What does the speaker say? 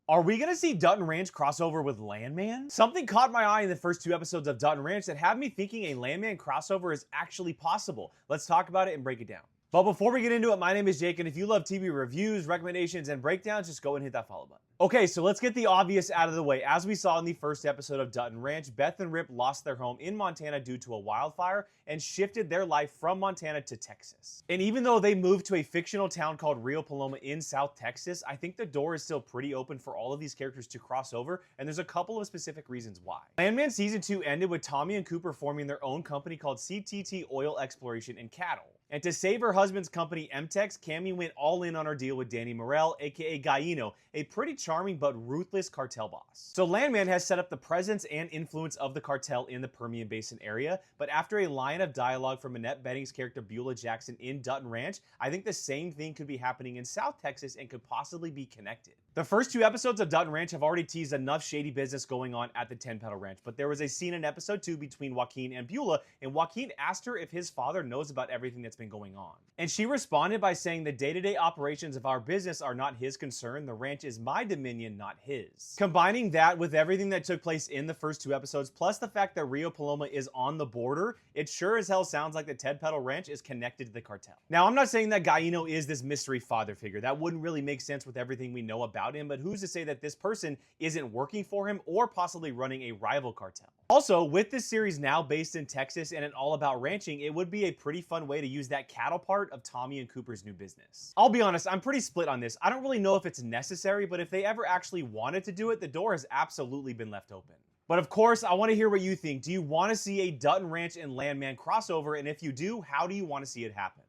Are we gonna see Dutton Ranch crossover with Landman? Something caught my eye in the first 2 episodes of Dutton Ranch that had me thinking a Landman crossover is actually possible. Let's talk about it and break it down. But before we get into it, my name is Jake, and if you love TV reviews, recommendations, and breakdowns, just go and hit that follow button. Okay, so let's get the obvious out of the way. As we saw in the first episode of Dutton Ranch, Beth and Rip lost their home in Montana due to a wildfire and shifted their life from Montana to Texas. And even though they moved to a fictional town called Rio Paloma in South Texas, I think the door is still pretty open for all of these characters to cross over, and there's a couple of specific reasons why. Landman Season 2 ended with Tommy and Cooper forming their own company called CTT Oil Exploration and Cattle. And to save her husband's company, MTEX, Cammy went all in on her deal with Danny Morel, aka Gallino, a pretty charming but ruthless cartel boss. So Landman has set up the presence and influence of the cartel in the Permian Basin area, but after a line of dialogue from Annette Bening's character Beulah Jackson in Dutton Ranch, I think the same thing could be happening in South Texas and could possibly be connected. The first 2 episodes of Dutton Ranch have already teased enough shady business going on at the 10 Pedal Ranch, but there was a scene in episode 2 between Joaquin and Beulah, and Joaquin asked her if his father knows about everything that's been going on. And she responded by saying the day-to-day operations of our business are not his concern, the ranch is my dominion, not his. Combining that with everything that took place in the first 2 episodes, plus the fact that Rio Paloma is on the border, it sure as hell sounds like the 10 Pedal Ranch is connected to the cartel. Now, I'm not saying that Gallino is this mystery father figure. That wouldn't really make sense with everything we know about him, but who's to say that this person isn't working for him or possibly running a rival cartel? Also, with this series now based in Texas and it all about ranching, it would be a pretty fun way to use that cattle part of Tommy and Cooper's new business. I'll be honest, I'm pretty split on this. I don't really know if it's necessary, but if they ever actually wanted to do it, the door has absolutely been left open. But of course, I want to hear what you think. Do you want to see a Dutton Ranch and Landman crossover? And if you do, how do you want to see it happen?